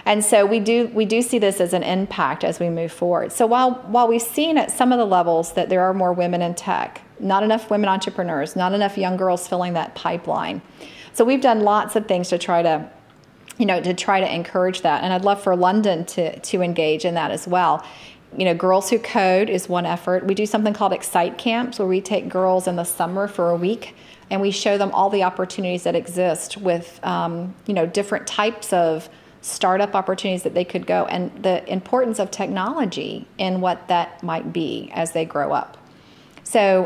And so we do see this as an impact as we move forward. So while we've seen at some of the levels that there are more women in tech, not enough women entrepreneurs, not enough young girls filling that pipeline. So we've done lots of things to try to encourage that. And I'd love for London to engage in that as well. Girls Who Code is one effort. We do something called Excite Camps where we take girls in the summer for a week and we show them all the opportunities that exist with, different types of startup opportunities that they could go and the importance of technology and what that might be as they grow up. So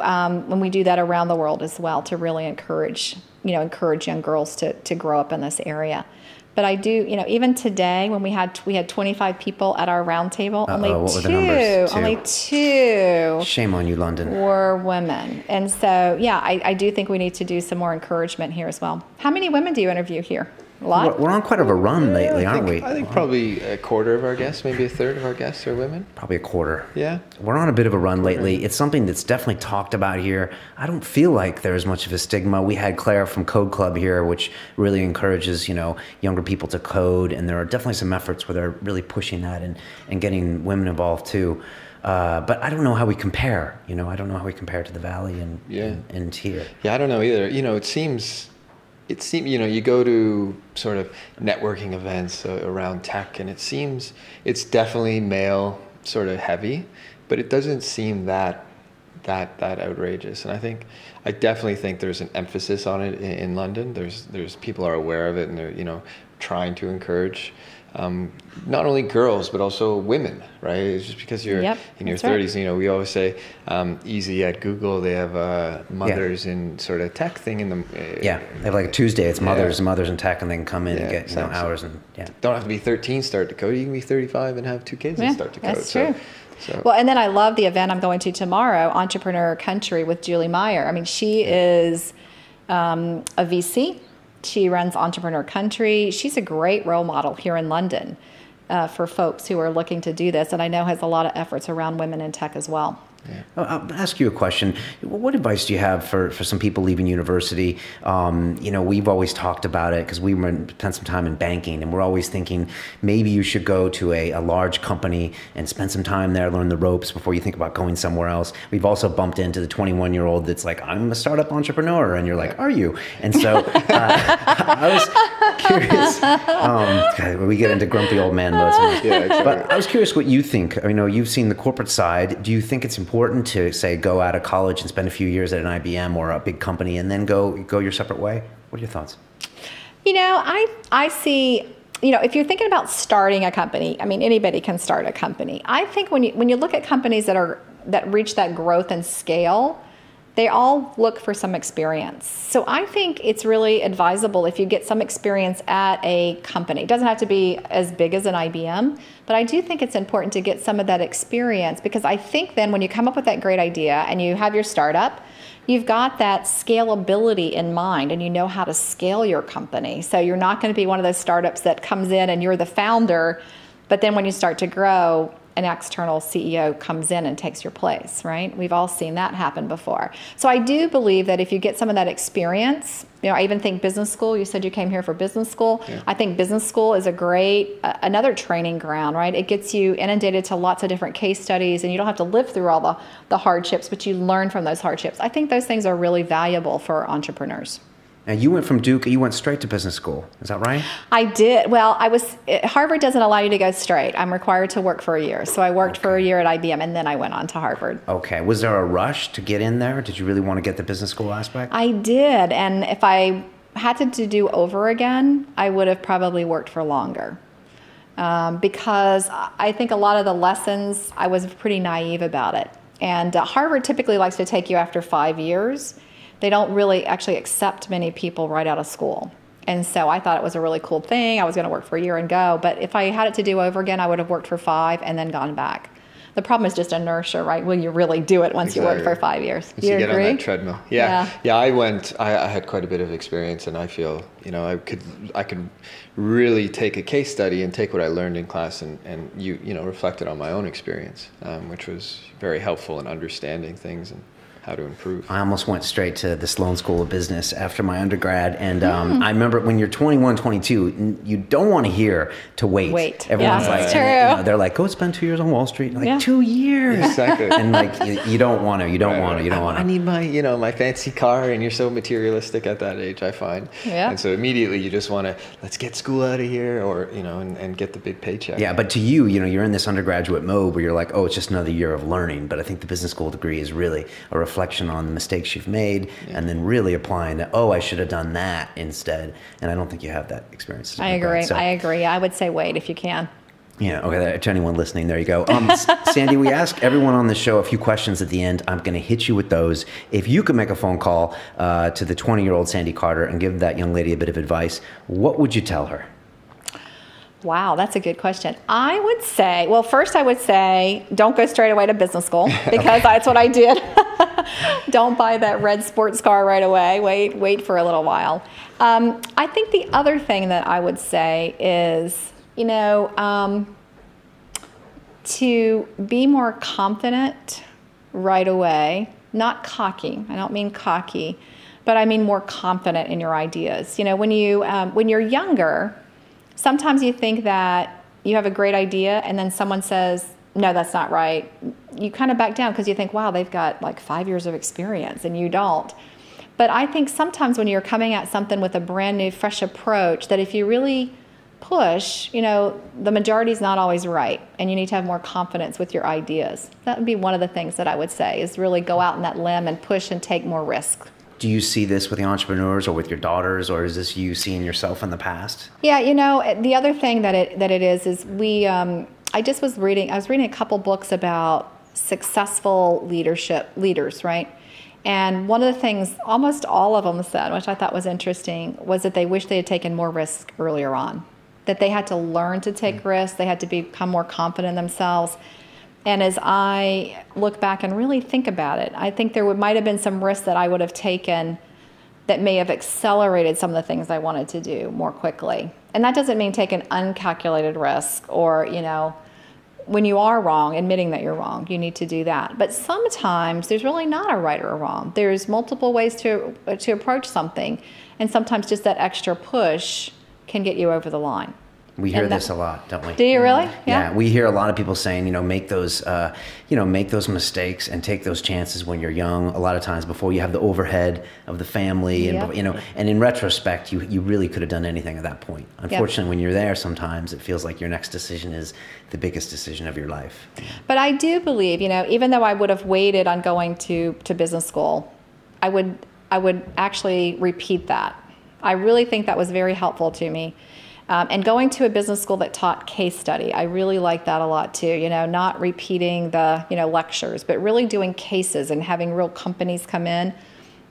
when we do that around the world as well to really encourage young girls to grow up in this area. But I do, even today when we had 25 people at our round table, only two. Shame on you, London. Were women. And so, I do think we need to do some more encouragement here as well. How many women do you interview here? A lot? We're on quite of a run lately, aren't we? I think probably a quarter of our guests, maybe a third of our guests are women. Probably a quarter. Yeah. We're on a bit of a run lately. It's something that's definitely talked about here. I don't feel like there's much of a stigma. We had Claire from Code Club here, which really encourages, younger people to code. And there are definitely some efforts where they're really pushing that and getting women involved too. But I don't know how we compare. I don't know how we compare to the Valley and here. Yeah, I don't know either. It seems, you go to sort of networking events around tech, and it seems it's definitely male sort of heavy, but it doesn't seem that outrageous. And I definitely think there's an emphasis on it in London. There's people are aware of it, and they're trying to encourage not only girls but also women, right? It's just because you're in your 30s. Right. We always say easy at Google. They have mothers in sort of tech thing in them. They have like a Tuesday. It's mothers in tech, and they can come in and get hours and Don't have to be 13 start to code. You can be 35 and have 2 kids and start to code. That's true. Well, and then I love the event I'm going to tomorrow, Entrepreneur Country with Julie Meyer. She is a VC. She runs Entrepreneur Country. She's a great role model here in London. for folks who are looking to do this, and I know has a lot of efforts around women in tech as well. Yeah. I'll ask you a question. What advice do you have for some people leaving university? We've always talked about it because we spent some time in banking, and we're always thinking maybe you should go to a large company and spend some time there, learn the ropes before you think about going somewhere else. We've also bumped into the 21-year-old that's like, I'm a startup entrepreneur, and you're like, are you? And so I was curious. We get into grumpy old man mode sometimes. Yeah, exactly. But I was curious what you think. You've seen the corporate side. Do you think it's important to, say, go out of college and spend a few years at an IBM or a big company and then go your separate way? What are your thoughts? I see, if you're thinking about starting a company, anybody can start a company. I think when you look at companies that reach that growth and scale, they all look for some experience. So I think it's really advisable if you get some experience at a company. It doesn't have to be as big as an IBM, but I do think it's important to get some of that experience, because I think then when you come up with that great idea and you have your startup, you've got that scalability in mind and you know how to scale your company. So you're not going to be one of those startups that comes in and you're the founder, but then when you start to grow, an external CEO comes in and takes your place, right? We've all seen that happen before. So I do believe that if you get some of that experience, I even think business school, you said you came here for business school. Yeah. I think business school is a great, another training ground, right? It gets you inundated to lots of different case studies, and you don't have to live through all the hardships, but you learn from those hardships. I think those things are really valuable for entrepreneurs. Now, you went from Duke, you went straight to business school. Is that right? I did. Well, Harvard doesn't allow you to go straight. I'm required to work for a year. So I worked for a year at IBM, and then I went on to Harvard. Okay. Was there a rush to get in there? Did you really want to get the business school aspect? I did. And if I had to do over again, I would have probably worked for longer. Because I think a lot of the lessons, I was pretty naive about it. And Harvard typically likes to take you after 5 years. They don't really actually accept many people right out of school. And so I thought it was a really cool thing. I was going to work for a year and go. But if I had it to do over again, I would have worked for 5 and then gone back. The problem is just inertia, right? Will you really do it once you work for 5 years? Once you get on that treadmill. Yeah. I had quite a bit of experience, and I feel, I could really take a case study and take what I learned in class and reflect it on my own experience, which was very helpful in understanding things and how to improve. I almost went straight to the Sloan School of Business after my undergrad. And I remember when you're 21, 22, you don't want to hear to wait. Everyone's like, they're like, go spend 2 years on Wall Street. Like, 2 years. Exactly. And like, you don't want to, you don't want to. I need my, my fancy car, and you're so materialistic at that age, I find. Yeah. And so immediately you just want to, let's get school out of here, or, and get the big paycheck. Yeah, but to you, you're in this undergraduate mode where you're like, oh, it's just another year of learning. But I think the business school degree is really a reflection on the mistakes you've made, and then really applying that, I should have done that instead. And I don't think you have that experience. I agree. I would say wait if you can. Yeah, okay, to anyone listening, there you go. Sandy, we ask everyone on the show a few questions at the end. I'm going to hit you with those. If you could make a phone call to the 20-year-old Sandy Carter and give that young lady a bit of advice, what would you tell her? Wow, that's a good question. I would say, first I would say, don't go straight away to business school, because that's what I did. Don't buy that red sports car right away. Wait for a little while. I think the other thing that I would say is, to be more confident right away, not cocky. I don't mean cocky, but I mean more confident in your ideas. When you're younger, sometimes you think that you have a great idea, and then someone says, no, that's not right. You kind of back down because you think, wow, they've got like 5 years of experience, and you don't. But I think sometimes when you're coming at something with a brand new, fresh approach, that if you really push, the majority is not always right, and you need to have more confidence with your ideas. That would be one of the things that I would say, is really go out on that limb and push and take more risk. Do you see this with the entrepreneurs or with your daughters, or is this you seeing yourself in the past? Yeah, the other thing that it is I was reading a couple books about successful leaders, right? And one of the things almost all of them said, which I thought was interesting, was that they wish they had taken more risk earlier on, that they had to learn to take risks, they had to become more confident in themselves. And as I look back and really think about it, I think there might have been some risks that I would have taken that may have accelerated some of the things I wanted to do more quickly. And that doesn't mean take an uncalculated risk or, when you are wrong, admitting that you're wrong, you need to do that. But sometimes there's really not a right or a wrong. There's multiple ways to approach something. And sometimes just that extra push can get you over the line. We hear this a lot, don't we? Do you really? Yeah. We hear a lot of people saying, make those mistakes and take those chances when you're young. A lot of times before you have the overhead of the family, and and in retrospect, you really could have done anything at that point. Unfortunately, when you're there, sometimes it feels like your next decision is the biggest decision of your life. But I do believe, even though I would have waited on going to business school, I would actually repeat that. I really think that was very helpful to me. And going to a business school that taught case study, I really like that a lot too. Not repeating the, lectures, but really doing cases and having real companies come in.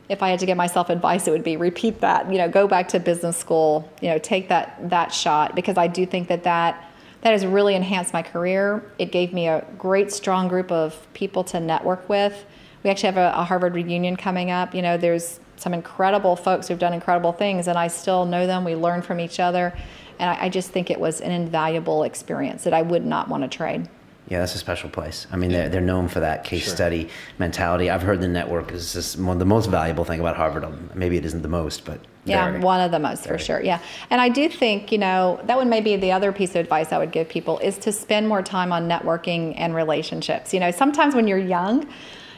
If I had to give myself advice, it would be repeat that, go back to business school, take that shot, because I do think that has really enhanced my career. It gave me a great, strong group of people to network with. We actually have a Harvard reunion coming up. There's some incredible folks who've done incredible things, and I still know them. We learn from each other. And I just think it was an invaluable experience that I would not want to trade. Yeah, that's a special place. I mean, they're known for that case study mentality. I've heard the network is just one of the most valuable thing about Harvard. Maybe it isn't the most, but one of the most for sure. Yeah, and I do think that would maybe the other piece of advice I would give people is to spend more time on networking and relationships. Sometimes when you're young,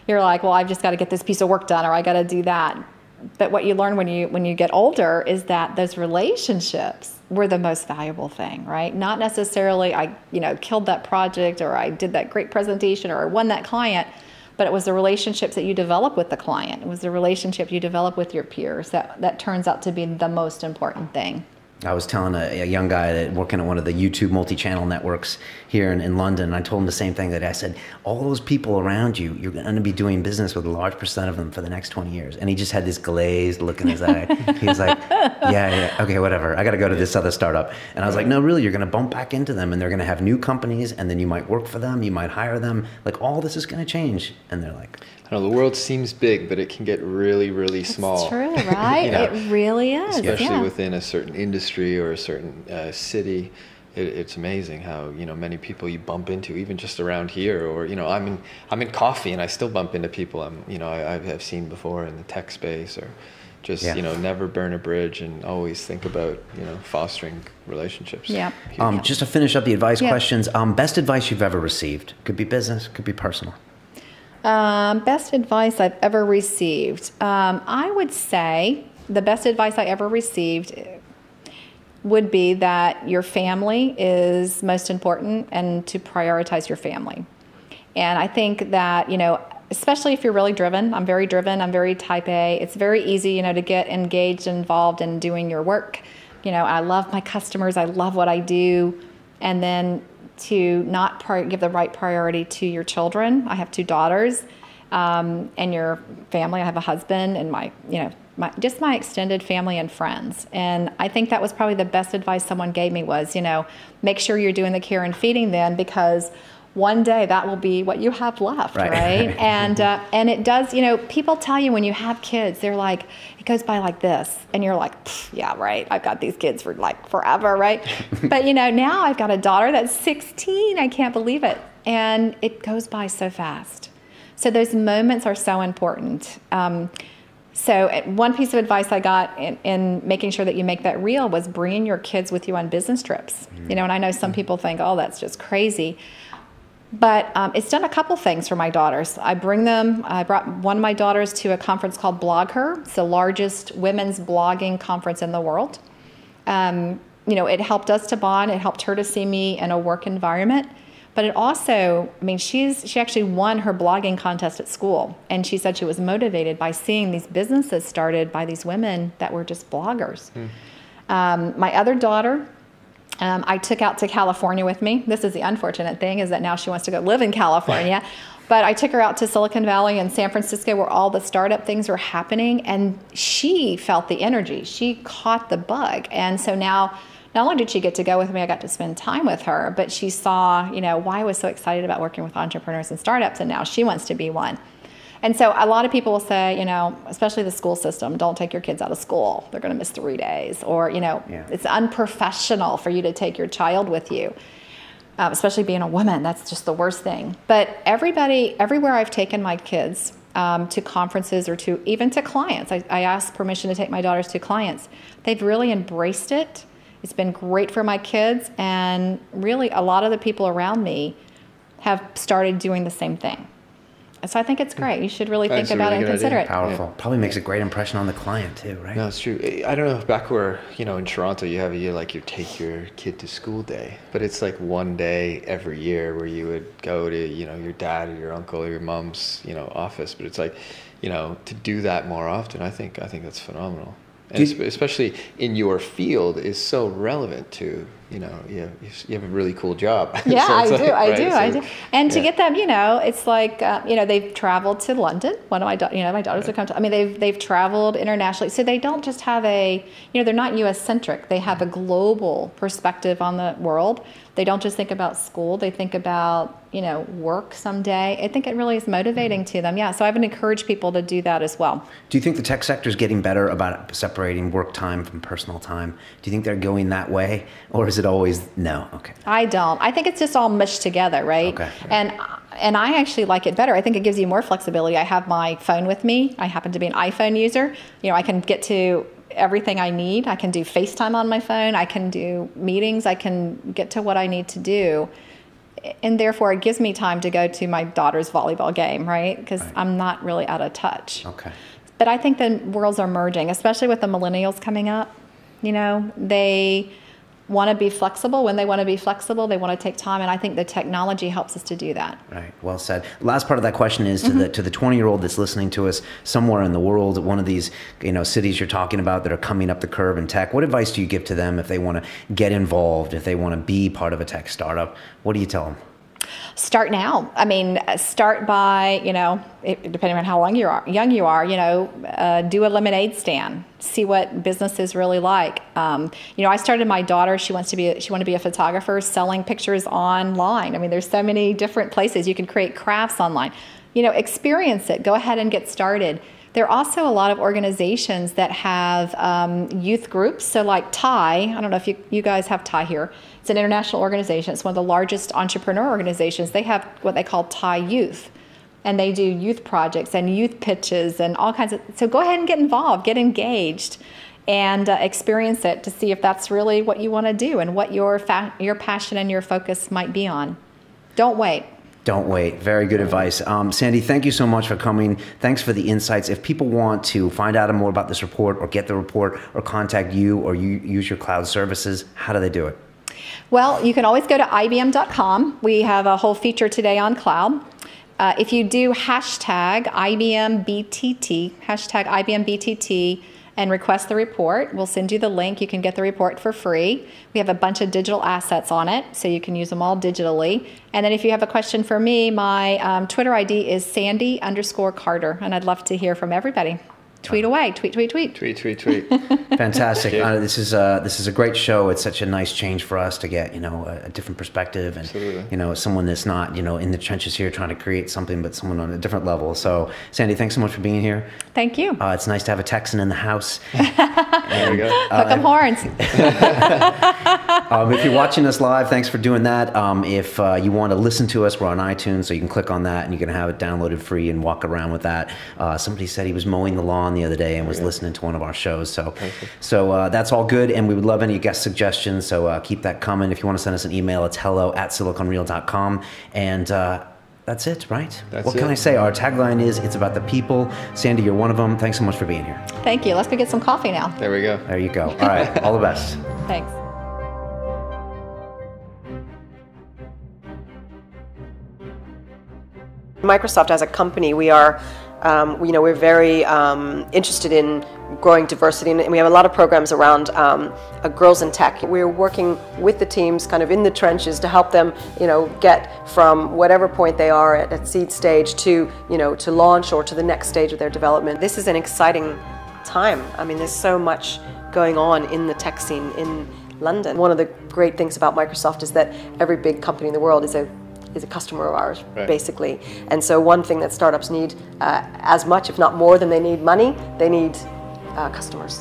you're like, well, I've just got to get this piece of work done, or I got to do that. But what you learn when you get older is that those relationships were the most valuable thing, right? Not necessarily I killed that project, or I did that great presentation, or I won that client, but it was the relationships that you develop with the client. It was the relationship you develop with your peers that turns out to be the most important thing. I was telling a young guy that working at one of the YouTube multi-channel networks here in London, and I told him the same thing, that I said, all those people around you, you're going to be doing business with a large percent of them for the next 20 years. And he just had this glazed look in his eye. He was like, yeah, okay, whatever. I got to go to this other startup. And I was like, no, really, you're going to bump back into them, and they're going to have new companies, and then you might work for them, you might hire them. Like, all this is going to change. And they're like, I don't know, the world seems big, but it can get really, really small. It's true, right? It really is. Especially within a certain industry or a certain city. It's amazing how many people you bump into, even just around here. Or I'm in coffee, and I still bump into people I've seen before in the tech space, or just never burn a bridge, and always think about fostering relationships. Yeah. Just to finish up the advice questions, best advice you've ever received. Could be business, could be personal. Best advice I've ever received. I would say the best advice I ever received would be that your family is most important, and to prioritize your family. And I think that, especially if you're really driven, I'm very driven, I'm very type A, it's very easy, to get engaged and involved in doing your work. I love my customers, I love what I do, and then to not give the right priority to your children. I have 2 daughters, and your family. I have a husband, and my extended family and friends. And I think that was probably the best advice someone gave me was, make sure you're doing the care and feeding them, because one day that will be what you have left, right? And it does, people tell you when you have kids, they're like, it goes by like this. And you're like, yeah, right, I've got these kids for like forever, right? But now I've got a daughter that's 16. I can't believe it. And it goes by so fast. So those moments are so important. So one piece of advice I got in making sure that you make that real was bringing your kids with you on business trips. And I know some people think, oh, that's just crazy. But it's done a couple things for my daughters. I brought one of my daughters to a conference called Blog Her. It's the largest women's blogging conference in the world. It helped us to bond. It helped her to see me in a work environment. But it also, she actually won her blogging contest at school. And she said she was motivated by seeing these businesses started by these women that were just bloggers. My other daughter, I took out to California with me. This is the unfortunate thing, is that now she wants to go live in California. But I took her out to Silicon Valley and San Francisco, where all the startup things were happening. And she felt the energy. She caught the bug. And so now, not only did she get to go with me, I got to spend time with her, but she saw, why I was so excited about working with entrepreneurs and startups, and now she wants to be one. And so a lot of people will say, you know, especially the school system, don't take your kids out of school. They're going to miss 3 days. Or, you know, it's unprofessional for you to take your child with you. Especially being a woman, that's just the worst thing. But everywhere I've taken my kids to conferences or even to clients, I asked permission to take my daughters to clients. They've really embraced it. It's been great for my kids, and really a lot of the people around me have started doing the same thing. So I think it's great. You should really think about it and consider it. Powerful. Probably makes a great impression on the client too, right? No, it's true. I don't know, back where, you know, in Toronto, you have a year like you take your kid to school day, but it's like one day every year where you would go to, you know, your dad or your uncle or your mom's, you know, office. But it's like, you know, to do that more often, I think that's phenomenal. And especially in your field is so relevant to, you know, you have a really cool job. Yeah, So I do. And to get them, you know, it's like, you know, they've traveled to London. One of my daughters have come to, I mean, they've traveled internationally. So they don't just have you know, they're not U.S. centric. They have a global perspective on the world. They don't just think about school. They think about, you know, work someday. I think it really is motivating to them. Yeah, so I would encourage people to do that as well. Do you think the tech sector is getting better about separating work time from personal time? Do you think they're going that way? Or is it always no? Okay. I don't. I think it's just all mushed together, right? Okay. And I actually like it better. I think it gives you more flexibility. I have my phone with me. I happen to be an iPhone user. You know, I can get to everything I need. I can do FaceTime on my phone. I can do meetings. I can get to what I need to do. And therefore, it gives me time to go to my daughter's volleyball game, right? Because I'm not really out of touch. Okay. But I think the worlds are merging, especially with the millennials coming up. You know, they want to be flexible. When they want to be flexible, they want to take time, and I think the technology helps us to do that. Right. Well said. Last part of that question is to the 20-year-old that's listening to us somewhere in the world, one of these, you know, cities you're talking about that are coming up the curve in tech. What advice do you give to them if they want to get involved, if they want to be part of a tech startup? What do you tell them? Start now. I mean, start by, you know, depending on how young you are, you know, do a lemonade stand. See what business is really like. You know, I started my daughter. She wanted to be a photographer, selling pictures online. I mean, there's so many different places you can create crafts online. You know, experience it. Go ahead and get started. There are also a lot of organizations that have youth groups. So like TIE, I don't know if you guys have TIE here. It's an international organization. It's one of the largest entrepreneur organizations. They have what they call TIE Youth. And they do youth projects and youth pitches and all kinds of. So go ahead and get involved, get engaged, and experience it to see if that's really what you want to do and what your passion and your focus might be on. Don't wait. Don't wait. Very good advice. Sandy, thank you so much for coming. Thanks for the insights. If people want to find out more about this report or get the report or contact you or you use your cloud services, how do they do it? Well, you can always go to IBM.com. We have a whole feature today on cloud. If you do hashtag IBMBTT, and request the report, we'll send you the link. You can get the report for free. We have a bunch of digital assets on it, so you can use them all digitally. And then if you have a question for me, my Twitter ID is Sandy_Carter, and I'd love to hear from everybody. Tweet away. Tweet. Tweet. Fantastic. This is a great show. It's such a nice change for us to get, you know, a different perspective and, Absolutely. you know, someone that's not, you know, in the trenches here trying to create something, but someone on a different level. So, Sandy, thanks so much for being here. Thank you. It's nice to have a Texan in the house. There we go. Hook 'em horns. If you're watching us live, thanks for doing that. If you want to listen to us, we're on iTunes, so you can click on that and you can have it downloaded free and walk around with that. Somebody said he was mowing the lawn the other day and was listening to one of our shows. So that's all good, and we would love any guest suggestions, so keep that coming. If you want to send us an email, it's hello@siliconreal.com. And that's it, right? What can I say? Our tagline is, it's about the people. Sandy, you're one of them. Thanks so much for being here. Thank you. Let's go get some coffee now. There we go. There you go. All right. All the best. Thanks. Microsoft as a company, we are, we're very interested in growing diversity, and we have a lot of programs around girls in tech. We're working with the teams kind of in the trenches to help them, get from whatever point they are at seed stage to, to launch or to the next stage of their development. This is an exciting time. I mean, there's so much going on in the tech scene in London. One of the great things about Microsoft is that every big company in the world is a is a customer of ours, basically. And so one thing that startups need as much, if not more than they need money, they need customers.